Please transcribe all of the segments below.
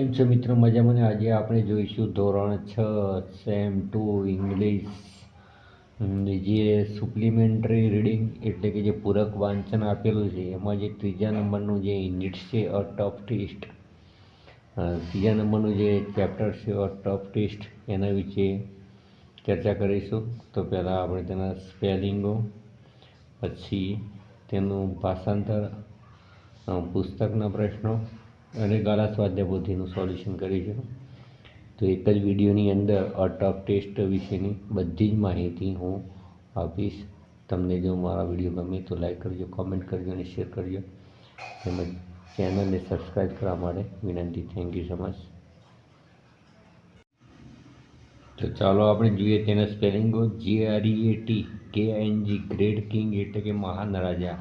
કેમ છો મિત્રો? મજામાં ને? આજે આપણે જોઈશું ધોરણ 6 સેમ 2 ઇંગ્લિશ જે સપ્લિમેન્ટરી રીડિંગ એટલે કે જે પૂરક વાંચન આપેલું છે એમાં જે ત્રીજા નંબરનું જે યુનિટ છે અ ટફ ટેસ્ટ, ત્રીજા નંબરનું જે ચેપ્ટર છે અ ટફ ટેસ્ટ એના વિશે ચર્ચા કરીશું. તો પહેલાં આપણે તેના સ્પેલિંગો, પછી તેનું ભાષાંતર, પુસ્તકના પ્રશ્નો અને ગાળા સ્વાધ્યાય પોથીનું સોલ્યુશન કરીશું. તો એક જ વિડીયોની અંદર અ ટફ ટેસ્ટ વિશેની બધી જ માહિતી હું આપીશ. તમને જો મારા વિડીયો ગમે તો લાઈક કરજો, કોમેન્ટ કરજો અને શેર કરજો. તેમજ ચેનલને સબસ્ક્રાઈબ કરવા માટે વિનંતી. Thank you so much. તો ચાલો આપણે જોઈએ તેના સ્પેલિંગો. GREAT ગ્રેટ કિંગ એટલે કે મહાન રાજા.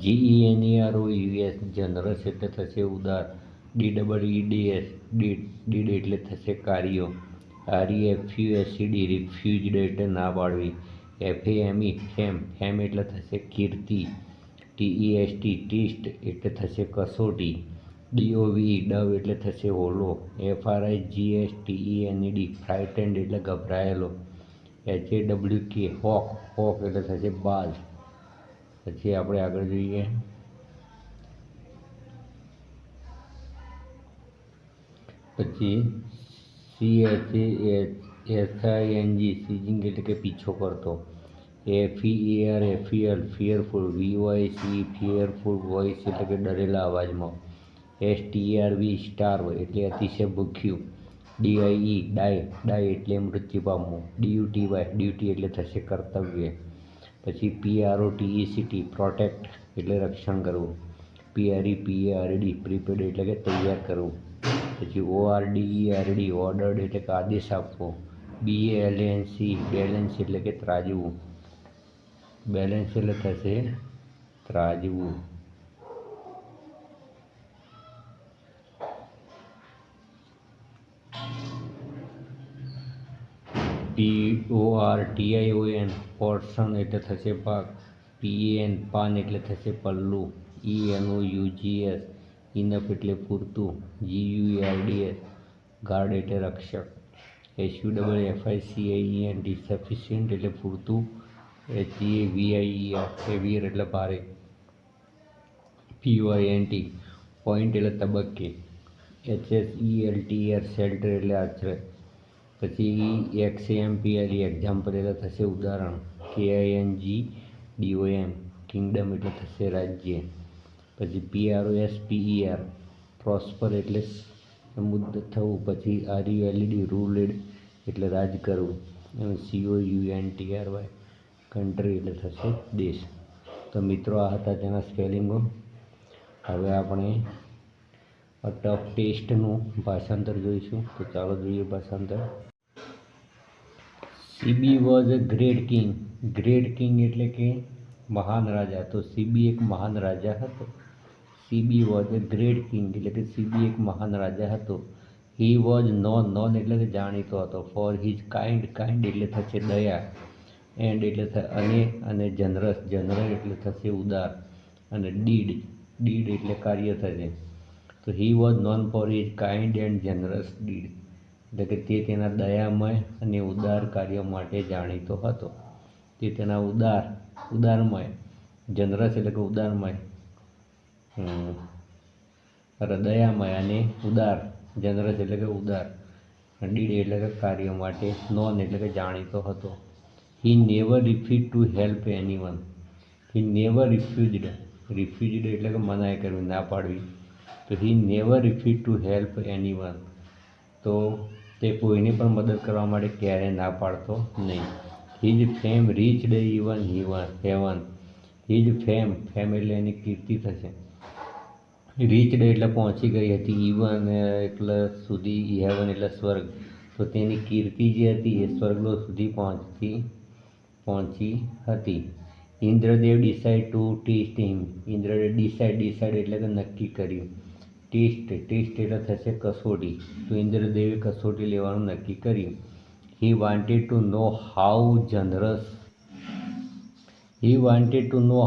GENEROUS જનરસ એટલે થશે ઉદાર. DEEDS ડીડ એટલે થશે કાર્યો. REFUSED રિફ્યુઝડ એટલે ના પાડવી. FAME ફેમ એટલે થશે કીર્તિ. TEST ટેસ્ટ એટલે થશે કસોટી. DOVE ડવ એટલે થશે હોલો. FRIGSTENED ફ્રાઇટેન્ડ એટલે ગભરાયેલો. HAWK હોક એટલે થશે બાજ. પછી આપણે આગળ જોઈએ પછી CHASING સીઝિંગ એટલે કે પીછો કરતો. FEAR fearful. VOICE fearful voice એટલે કે ડરેલા અવાજમાં. STARV સ્ટાર્વ એટલે અતિશય ભૂખ્યું. DIE ડાય એટલે મૃત્યુ પામવું. ડ્યુટી એટલે થશે કર્તવ્ય. પછી PROTECT પ્રોટેક્ટ એટલે રક્ષણ કરવું. PREPARED પ્રિપેર્ડ એટલે કે તૈયાર કરવું. પછી ORDERD ઓર્ડર્ડ એટલે કે આદેશ આપવો. BALANCE બેલેન્સ એટલે કે ત્રાજવું. બેલેન્સ એટલે થશે ત્રાજવું. PORTION પોર્શન એટલે થશે ભાગ. PAN પાન એટલે થશે પલ્લું. ENOUGS ઇનફ એટલે પૂરતું. GUARDS ગાર્ડ એટલે રક્ષક. SUFFICIENT સફિશિયન્ટ એટલે પૂરતું. HAVIER હેવિયર એટલે ભારે. POINT પોઈન્ટ એટલે તબક્કે. HSELTR શેલ્ટર એટલે આશ્રય. પછી EXAMPLE એક્ઝામ્પલ એટલે થશે ઉદાહરણ. KINGDOM કિંગડમ એટલે થશે રાજ્ય. પછી PROSPER પ્રોસ્પર એટલે સમૃદ્ધ થવું. પછી RULED રૂલેડ એટલે રાજ કરવું. અને COUNTRY કન્ટ્રી એટલે થશે દેશ. તો મિત્રો આ હતા તેના સ્પેલિંગો. હવે આપણે અ ટફ ટેસ્ટનું ભાષાંતર જોઈશું. તો ચાલો જોઈએ ભાષાંતર. CB was a great king. Great king એટલે કે મહાન રાજા. તો CB એક મહાન રાજા હતો. CB was a great king એટલે કે CB એક મહાન રાજા હતો. હી વોઝ નોન એટલે કે જાણીતો હતો. ફોર હિઝ કાઇન્ડ એટલે થશે દયા. એન્ડ એટલે અને જનરસ એટલે થશે ઉદાર. અને ડીડ એટલે કાર્ય થશે. તો he was known for his kind and જનરસ did એટલે કે તે તેના દયામય અને ઉદાર કાર્ય માટે જાણીતો હતો. તે તેના ઉદારમય જનરસ એટલે કે ઉદારમય, દયામય અને ઉદાર જનરસ એટલે કે ઉદાર, ડીડ એટલે કે કાર્ય માટે, નોન એટલે કે જાણીતો હતો. He never refused to help anyone. He never refused એટલે કે મનાઈ કરવી, ના પાડવી. તો he never refused to help anyone તો તે કોઈને પણ મદદ કરવા માટે ક્યારેય ના પાડતો નહીં. His fame reached even heaven. His fame એટલે એની કીર્તિ થશે. રીચ્ડ એટલે પહોંચી ગઈ હતી. ઇવન એટલે સુધી. હેવન એટલે સ્વર્ગ. તો તેની કીર્તિ જે હતી એ સ્વર્ગલોક સુધી પહોંચી હતી. ઇન્દ્રદેવ ડિસાઇડ ટુ ટેસ્ટ હિમ. ઇન્દ્રદેવ ડિસાઇડ એટલે કે નક્કી કર્યું. ટેસ્ટ એટલે થશે કસોટી. તો ઇન્દ્રદેવે કસોટી લેવાનું નક્કી કર્યું. He wanted to know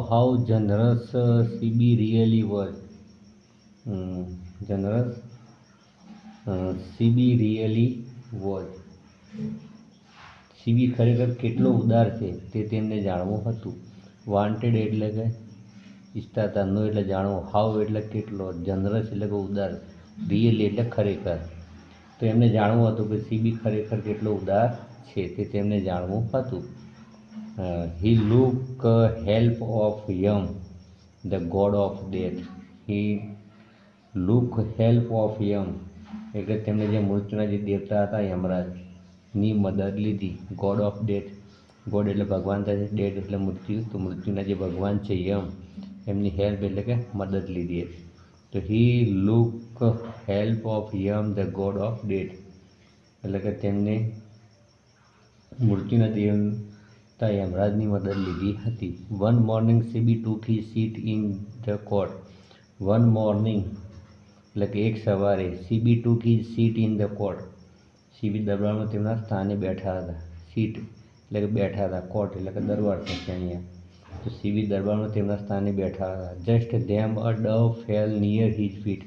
how generous CB really was. Generous Sibi really was. Sibi ખરેખર કેટલો ઉદાર છે તે તેમને જાણવું હતું. વાન્ટેડ એટલે કે ઈચ્છતા હતા. નો એટલે જાણવું. હાઉ એટલે કેટલો. જનરસ એટલે કે ઉદાર. રિયલી એટલે ખરેખર. તો એમને જાણવું હતું કે સીબી ખરેખર કેટલો ઉદાર છે તે તેમને જાણવું હતું. He look help of Yama the god of death. He look help of Yama એટલે તેમણે જે મૃત્યુના જે દેવતા હતા યમરાજની મદદ લીધી. ગોડ ઓફ ડેથ, ગોડ એટલે ભગવાન થાય છે, ડેથ એટલે મૃત્યુ. તો મૃત્યુના જે ભગવાન છે યમ, એમની હેલ્પ એટલે કે મદદ લીધી હતી. તો he look help of Yama the god of death એટલે કે તેમને મૃત્યુના દેવતા યમરાજની મદદ લીધી હતી. One morning Sibi took he sit in the court. One morning એટલે કે એક સવારે Sibi took he sit in the court. Sibi દરબારમાં તેમના સ્થાને બેઠા હતા. સીટ એટલે કે બેઠા હતા. કોર્ટ એટલે કે દરબાર થશે અહીંયા. તો સીબી દરબારમાં તેમના સ્થાને બેઠા હતા. Just them a dove fell near his feet.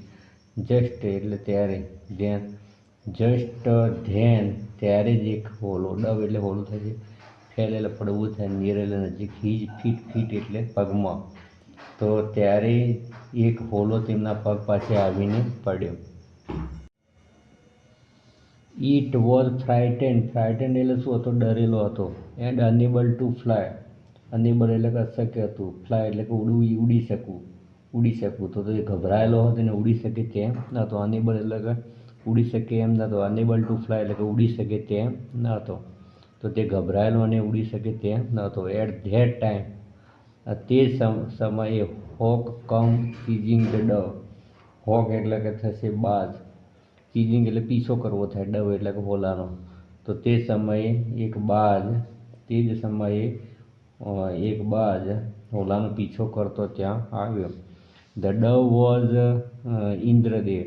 Just એટલે ત્યારે, ધેન જસ્ટ ધેન ત્યારે જ એક હોલો, ડવ એટલે હોલું થશે, ફેલ એટલે પડવું થાય, નિયર એટલે નજીક, હિઝ ફીટ, ફીટ એટલે પગમાં. તો ત્યારે એક હોલો તેમના પગ પાસે આવીને પડ્યો. It was ફ્રાઇટેન્ડ. ફ્રાઇટેન્ડ એટલે શું હતો? ડરેલો હતો. And enable two fly. Enable એટલે કે અશક્ય હતું. ફ્લાય એટલે કે ઉડી શકવું. તો એ ગભરાયેલો હતો અને ઉડી શકે તેમ નહોતો. અનેબલ એટલે કે ઉડી શકે એમ નહોતો. અનેબલ ટુ ફ્લાય એટલે કે ઉડી શકે તેમ નહોતો. તો તે ગભરાયેલો અને ઉડી શકે તેમ નહોતો. એટ ધેટ ટાઈમ તે સમયે hawk come chasing the dove. Hawk એટલે કે થશે બાજ. ચીઝિંગ એટલે પીછો કરવો થાય. ડવ એટલે કે હોલાનો. તો તે સમયે એક બાજ, તે જ સમયે એક બાજ હોલાનો પીછો કરતો ત્યાં આવ્યો. The Dove was Indradev.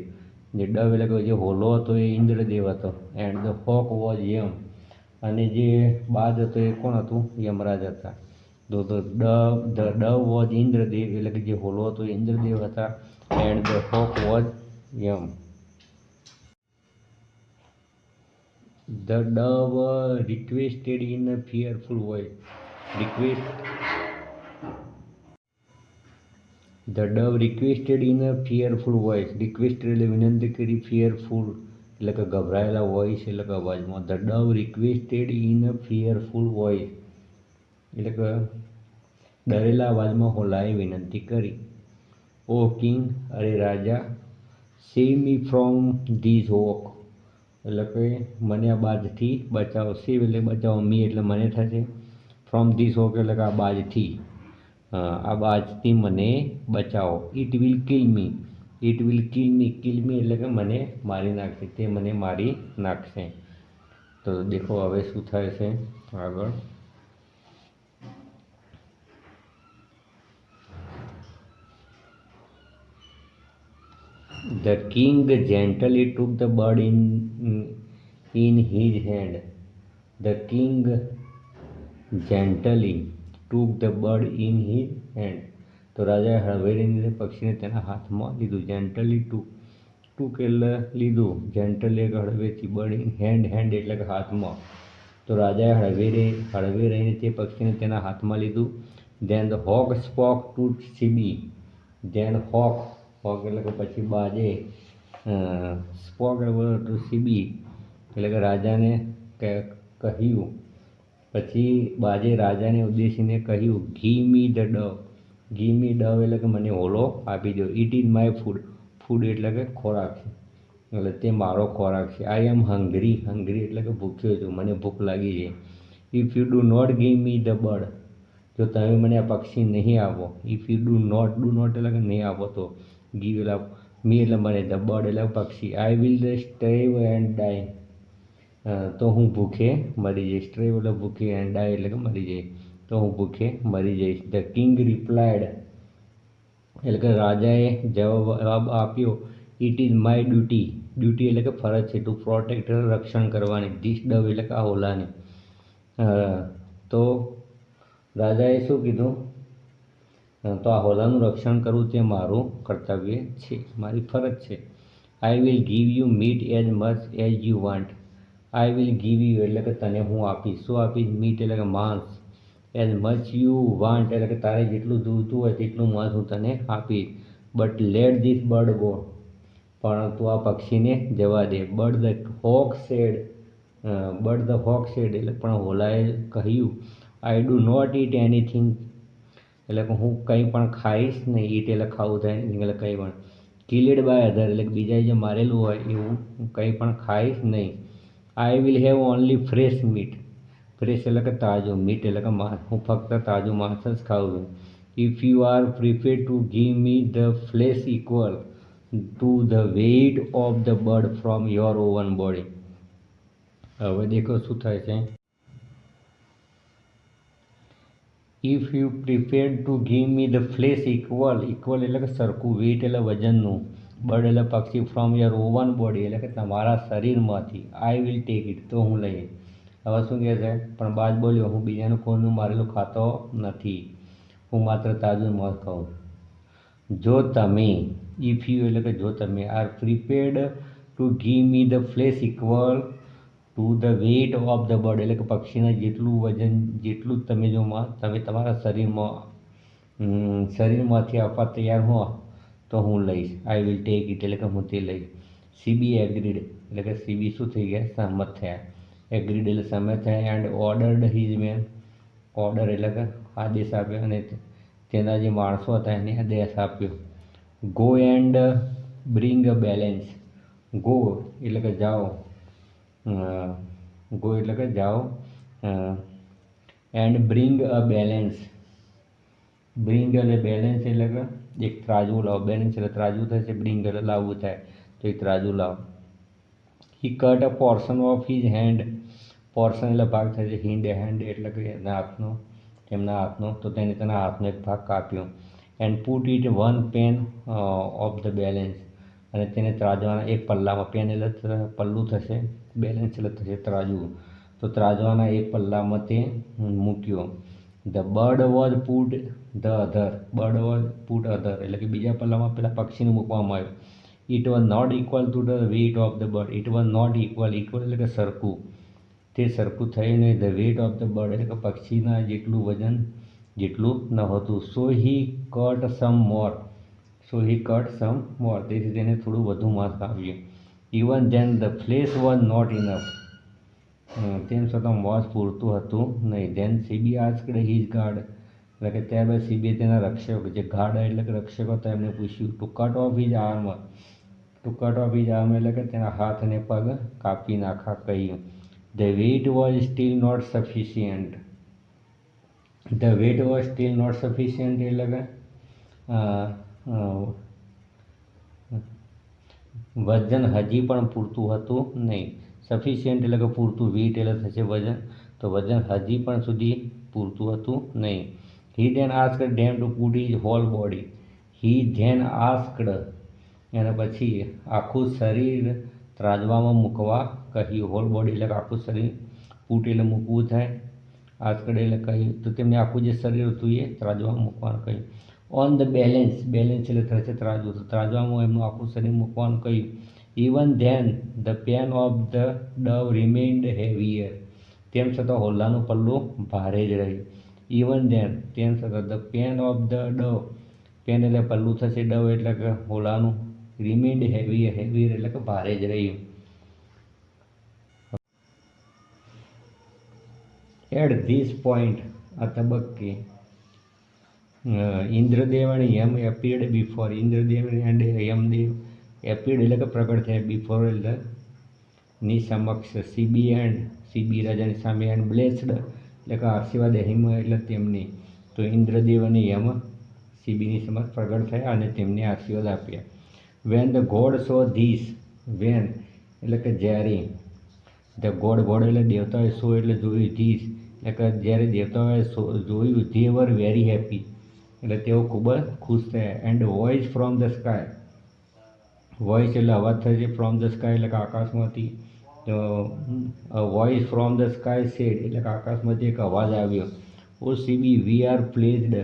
જે ડવ એટલે કે જે હોલો હતો એ ઇન્દ્રદેવ હતો. And the hawk was Yama. અને જે બાજ હતો એ કોણ હતું? યમરાજ હતા. તો ધ ડવ વોઝ ઇન્દ્રદેવ એટલે કે જે હોલો હતો એ ઇન્દ્રદેવ હતા. And the hawk was Yama. The dove requested in a fearful voice. The dove requested in a fearful voice. Requested એટલે વિનંતી કરી. ફિયરફુલ એટલે કે ગભરાયેલા વોઇસ એટલે કે અવાજમાં. The dove requested in a fearful voice એટલે કે ડરેલા અવાજમાં હોલાએ વિનંતી કરી. ઓ કિંગ, અરે રાજા, સેવ મી ફ્રોમ ધીઝ હોક એટલે કે મને આ બાજથી બચાવો. સેવ એટલે બચાવો. મી એટલે મને થશે. ફ્રોમ ધીઝ હોક એટલે કે આ બાજથી, આ બાજથી મને બચાવો. It will kill me. It will kill me. Kill me એટલે કે મને મારી નાખશે. તે મને મારી નાખશે. તો દેખો હવે શું થાય છે આગળ. The king gently took the bird in his hand. The king gently took the bird in his hand. તો રાજાએ હળવેરીને પક્ષીને તેના હાથમાં લીધું. જેન્ટલી ટૂંક એટલે લીધું. જેન્ટલી એટલે હળવેથી. બર્ડ ઇન હેન્ડ, હેન્ડ એટલે કે હાથમાં. તો રાજાએ હળવે રહીને તે પક્ષીને તેના હાથમાં લીધું. Then the hawk spoke to Shibi. Then hawk એટલે કે પછી બાજે સ્પોક ટુ સીબી એટલે કે રાજાને કહ્યું. પછી બાજે રાજાને ઉદ્દેશીને કહ્યું, ઘી મી ધ ડવ. ઘી મી ડવ એટલે કે મને હોલો આપી દો. It is my food. Food એટલે કે ખોરાક છે. એટલે તે મારો ખોરાક છે. આઈ એમ હંગ્રી. હંગ્રી એટલે કે ભૂખ્યો છું. મને ભૂખ લાગી છે. If you do not give me the bird. જો તમે મને આ પક્ષી નહીં આપો. ઇફ યુ ડુ નોટ એટલે કે નહીં આપો તો ગીવ એટલે મી એટલે મને, ધ બર્ડ એટલે પક્ષી. આઈ વિલ સ્ટ્રેવ એન્ડ ડાય. તો હું ભૂખે મરી જઈશ. સ્ટ્રેવ એટલે ભૂખે, એન્ડ ડાય એટલે કે મરી જઈશ. તો હું ભૂખે મરી જઈશ. ધ કિંગ રિપ્લાયડ એટલે કે રાજાએ જવાબ આપ્યો, it is my duty. Duty એટલે કે ફરજ છે. ટુ પ્રોટેક્ટ રક્ષણ કરવાની. ધીસ ડવ એટલે કે આ હોલાની. તો રાજાએ શું કીધું? તો આ હોલાનું રક્ષણ કરવું તે મારું કર્તવ્ય છે, મારી ફરજ છે. I will give you meet as much as you want. I will give you એટલે કે તને હું આપીશ. શું આપીશ? મીટ એટલે કે માંસ. એઝ મચ યુ વાન્ટ એટલે કે તારે જેટલું જોઈતું હોય તેટલું માંસ હું તને આપીશ. But let this bird go. પરંતુ આ પક્ષીને જવા દે. બર્ડ ધ હોક સેડ એટલે પણ હોલાએ કહ્યું, I do not eat anything એટલે કે હું કંઈ પણ ખાઈશ નહીં. ઈટ એટલે ખાવું થાય એટલે કંઈ પણ. કિલ્ડ બાય અધર એટલે કે બીજાએ જે મારેલું હોય એવું હું કંઈ પણ ખાઈશ નહીં. I will have only fresh meet. Fresh એટલે કે તાજું, મીટ એટલે કે માંસ. હું ફક્ત તાજું માંસ જ ખાઉં છું. If you are prepared to give me the flesh equal to the weight of the bird from your own body. હવે દેખો શું થાય છે. If you prepared to give me the flesh equal એટલે કે સરખું, વેઇટ એટલે વજનનું, બર્ડ એટલે પક્ષી, ફ્રોમ યોર ઓવન બોડી એટલે કે તમારા શરીરમાંથી, આઈ વિલ ટેક ઇટ તો હું લઈશ. હવે શું કહે છે? પણ બાજ બોલ્યો, હું બીજાનું કોઈનું મારેલું ખાતો નથી, હું માત્ર તાજું માંસ ખાઉં. જો તમે, ઇફ યુ એટલે કે જો તમે, are prepared to give me the flesh equal to the weight of the bird એટલે કે પક્ષીના જેટલું વજન, જેટલું તમે જો તમે તમારા શરીરમાંથી આપવા તૈયાર હો તો હું લઈશ. આઈ વિલ ટેક ઇટ એટલે કે હું તે લઈશ. સીબી એગ્રીડ એટલે કે સીબી શું થઈ ગયા? સહમત થયા. એગ્રીડ એટલે સહમત થયા. And ordered his men. Order એટલે કે આદેશ આપ્યો અને તેના જે માણસો હતા એને આદેશ આપ્યો. Go and bring a balance. Go એટલે કે જાઓ, ગો એટલે કે જાઓ, and bring a balance. Bring અને બેલેન્સ એટલે કે એક ત્રાજવું લાવો. બેલેન્સ એટલે ત્રાજવું થશે, બ્રિંગ એટલે લાવવું થાય તો એક ત્રાજવું લાવો. He cut a portion of his hand. Portion એટલે ભાગ થશે, હેન્ડ એટલે કે તેમના હાથનો તો તેના હાથનો એક ભાગ કાપ્યો. And put it one pan of the balance અને તેને ત્રાજવાના એક પલ્લામાં. પેન એટલે પલ્લું થશે, બેલેન્સ એટલે થશે ત્રાજવું, તો ત્રાજવાના એક પલ્લામાં તે મૂક્યો. The bird was put the other. Bird was put other એટલે કે બીજા પલ્લામાં પેલા પક્ષીને મૂકવામાં આવ્યું. It was not equal to the weight of the bird. It was not equal એટલે કે સરખું, તે સરખું થયું નહીં. The weight of the bird એટલે કે પક્ષીના જેટલું વજન જેટલું ન હતું. So he cut some more. તેથી તેને થોડું વધુ માંસ કાપ્યું. Even then the flash was not enough. તેમ છતાં માંસ પૂરતું હતું નહીં. Then Shibi asked his guard એટલે કે ત્યારબાદ સીબીએ તેના રક્ષકો, જે ગાર્ડ એટલે કે રક્ષકો હતા એમને પૂછ્યું. To cut off his arm. To cut off his arm એટલે કે તેના હાથ અને પગ કાપી નાખા કહ્યું. The weight was still not sufficient. The weight was still not sufficient એટલે કે વજન હજી પણ પૂરતું હતું નહીં. સફિશિયન્ટ એટલે કે પૂરતું, વેઇટ એટલે થશે વજન, તો વજન હજી પણ સુધી પૂરતું હતું નહીં. He then asked them to put his whole body. He then asked એના પછી આખું શરીર ત્રાજવામાં મૂકવા કહ્યું. હોલ બોડી એટલે કે આખું શરીર, પુટ એટલે મૂકવું થાય, આસ્ક્ડ એટલે કહ્યું, તો તેમને આખું જે શરીર હતું એ ત્રાજવામાં મૂકવાનું કહ્યું. ઓન ધ બેલેન્સ એટલે થશે ત્રાજવું, તો ત્રાજવામાં એમનું આખું શરીર મૂકવાનું કહ્યું. Even then the pan of the dove remained heavier. તેમ છતાં હોલાનું પલ્લું ભારે જ રહ્યું. ઇવન ધેન તેમ છતાં the pan of the dove, pan એટલે પલ્લું થશે, ડવ એટલે કે હોલાનું, રિમેન્ડ હેવીયર એટલે કે ભારે જ રહ્યું. એટ ધીસ પોઈન્ટ આ તબક્કે ઇન્દ્રદેવ અને Yama appeared before. Indradev and Yamadev appeared એટલે કે પ્રગટ થયા, બિફોર એટલે ની સમક્ષ, સીબી રાજાની સામે, એન્ડ બ્લેસ્ડ એટલે કે આશીર્વાદ, હિમ એટલે તેમની, તો ઇન્દ્રદેવ અને યમ સીબીની સમક્ષ પ્રગટ થયા અને તેમને આશીર્વાદ આપ્યા. When the god saw this. When એટલે કે જ્યારે, ધ ગોડ એટલે દેવતાઓએ સો એટલે જોયું, ધીસ એટલે કે જ્યારે દેવતાઓએ જોયું, ધે વર વેરી હેપી એટલે તેઓ ખૂબ જ ખુશ થયા. And voice from the sky. Voice એટલે અવાજ થશે, ફ્રોમ ધ સ્કાય એટલે કે આકાશમાંથી, તો voice from the sky said એટલે કે આકાશમાંથી એક અવાજ આવ્યો. ઓ સીબી વી આર પ્લેઝડ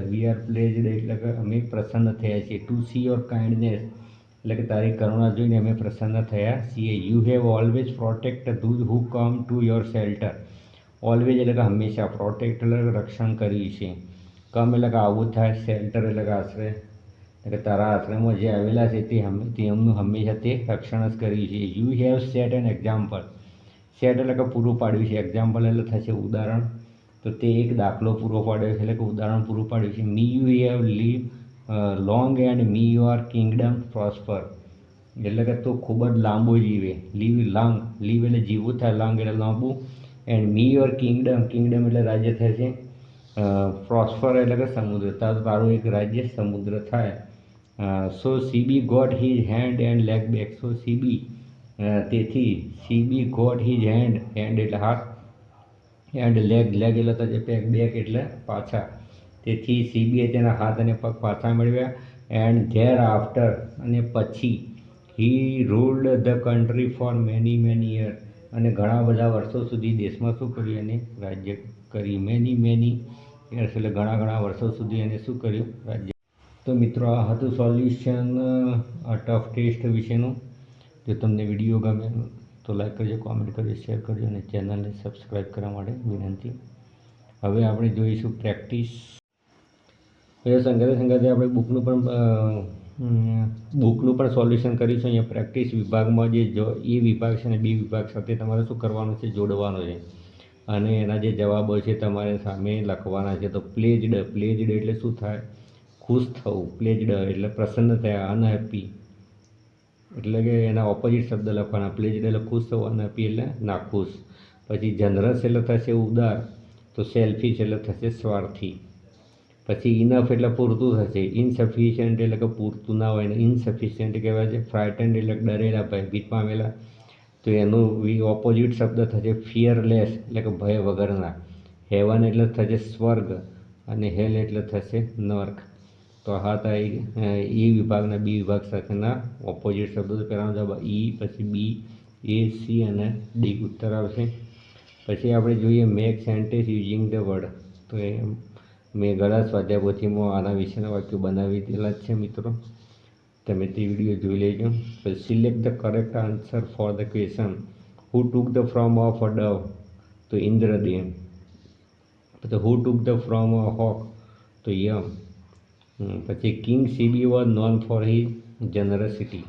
એટલે કે અમે પ્રસન્ન થયા છીએ. ટુ સી યોર કાઇન્ડનેસ એટલે કે તારી કરુણા જોઈને અમે પ્રસન્ન થયા છીએ. You have always protect those who come to your shelter. Always એટલે કે હંમેશા, પ્રોટેક્ટ એટલે કે રક્ષણ કર્યું છે, કમ એટલે કે આવું થાય, શેલ્ટર એટલે કે આશ્રય, એટલે કે તારા આશ્રયમાં જે આવેલા છે તે એમનું હંમેશા તે રક્ષણ જ કર્યું છે. You have set an example. Set એટલે કે પૂરું પાડ્યું છે, એક્ઝામ્પલ એટલે થશે ઉદાહરણ, તો તે એક દાખલો પૂરો પાડ્યો છે એટલે કે ઉદાહરણ પૂરું પાડ્યું છે. May you have live long and may your kingdom prosper. એટલે કે તું ખૂબ જ લાંબુ જીવે, લીવ લાંગ, લીવ એટલે જીવવું થાય, લાંગ એટલે લાંબુ, and may your Kingdom, Kingdom એટલે રાજ્ય થાય છે, પ્રોસ્પર એટલે કે સમુદ્ર, તારું એક રાજ્ય સમુદ્ર થાય. So Sibi got his hand and leg back. So Sibi તેથી Sibi got his hand, hand એટલે હાથ, એન્ડ લેગ, લેગ એટલે થશે બેક, બેક એટલે પાછા, તેથી સીબીએ તેના હાથ અને પગ પાછા મેળવ્યા. એન્ડ ધેર આફ્ટર અને પછી he ruled the country for many many year, અને ઘણા બધા વર્ષો સુધી દેશમાં શું કર્યું, એને રાજ્ય કર્યું. મેની યર્સ એટલે ઘણા વર્ષો સુધી એને શું કર્યું, રાજ્ય. તો મિત્રો આ હતું સોલ્યુશન આ ટફ ટેસ્ટ વિશેનું. જો તમને વિડીયો ગમે તો લાઈક કરજો, કોમેન્ટ કરજો, શેર કરજો અને ચેનલને સબસ્ક્રાઈબ કરવા માટે વિનંતી. હવે આપણે જોઈશું પ્રેક્ટિસ. સંગાતે આપણે બુકનું પણ સોલ્યુશન કરીશું. અહીંયા પ્રેક્ટિસ વિભાગમાં જે એ વિભાગ છે ને બી વિભાગ સાથે તમારે શું કરવાનું છે, જોડવાનું છે, અને એના જે જવાબો છે તમારે સામે લખવાના છે. તો પ્લેજડ, પ્લેજડ એટલે શું થાય, ખુશ થવું. પ્લેજડ એટલે પ્રસન્ન થયા, અનહેપી એટલે કે એના ઓપોઝિટ શબ્દ લખવાના. પ્લેજડ એટલે ખુશ થવું, અનહેપી એટલે નાખુશ. પછી જનરસ એટલે થશે ઉદાર, તો સેલ્ફિશ એટલે થશે સ્વાર્થી. પછી ઇનફ એટલે પૂરતું થશે, ઇનસફિશિયન્ટ એટલે કે પૂરતું ના હોય ને ઇનસફિશિયન્ટ કહેવાય છે. ફ્રાઇટન્ડ એટલે ડરેલા, ભયભીત પામેલા, તો એનું ઓપોઝિટ શબ્દ થશે ફિયરલેસ એટલે કે ભય વગરના. હેવન એટલે થશે સ્વર્ગ અને હેલ એટલે થશે નર્ક. તો હા હતા એ વિભાગના બી વિભાગ સાથેના ઓપોઝિટ શબ્દો. તો પહેલાનો જવાબ ઈ, પછી બી, એ, સી અને ડી ઉત્તર આવશે. પછી આપણે જોઈએ make sentence using the word. તો એ મેં ઘણા સ્વાધ્યાય પોથીમાં આના વિશેના વાક્યો બનાવી દેલા જ છે મિત્રો, તમે તે વિડીયો જોઈ લેજો. પછી select the correct answer for the question. Who took the form of a dove, તો ઇન્દ્રદેવ. પછી who took the form a hawk, તો યમ. પછી king Sibi was known for his generosity.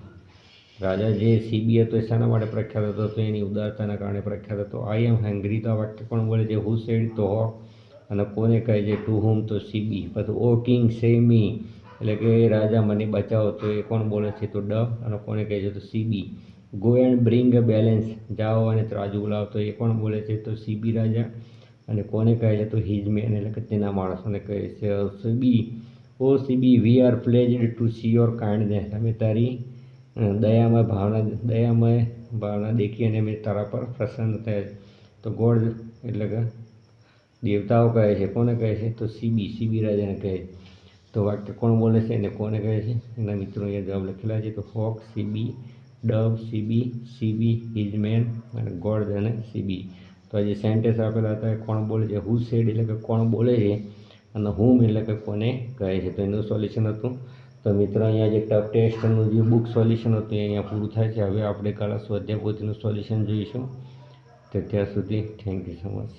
રાજા જે સીબી હતો એ શાના માટે પ્રખ્યાત હતો, તો એની ઉદારતાના કારણે પ્રખ્યાત હતો. આઈ એમ હેંગ્રી, તો આ વાક્ય કોણ બોલે છે, હુ સેડ, તો હોક, અને કોને કહે છે, ટુ હુમ, તો સીબી. પછી ઓ કિંગ સેવ મી, એટલે કે રાજા મને બચાવો, તો એ કોણ બોલે છે, તો ડવ, અને કોને કહે છે, તો Shibi. Go and bring a balance, જાઓ અને ત્રાજુ લાવો, તો એ કોણ બોલે છે, તો સીબી રાજા, અને કોને કહે છે, તો હિઝ મેન એટલે કે તેના માણસોને કહે છે. Sibi, O Sibi, we are pleased to see your kindness. અમે તારી દયામય ભાવના દેખી અને અમે તારા પર પ્રસન્ન થયા. તો ગોડ એટલે કે દેવતાઓ કહે છે, કોને કહે છે, તો સીબી રાજાને કહે છે. તો વાક્ય કોણ બોલે છે અને કોને કહે છે, એના મિત્રો અહીંયા જવાબ લખેલા છે. તો hawk Shibi, dove Shibi, his men અને ગોડ અને સીબી. તો આ જે સેન્ટેન્સ આપેલા હતા એ કોણ બોલે છે, હુ સેડ એટલે કે કોણ બોલે છે, અને હુમ એટલે કે કોને કહે છે. તો એનું સોલ્યુશન હતું. તો મિત્રો અહીંયા જે ટફ ટેસ્ટનું જે બુક સોલ્યુશન હતું એ અહીંયા પૂરું થાય છે. હવે આપણે કાલે સ્વાધ્યાય પોથીનું સોલ્યુશન જોઈશું. તો ત્યાં સુધી થેન્ક યુ સો મચ.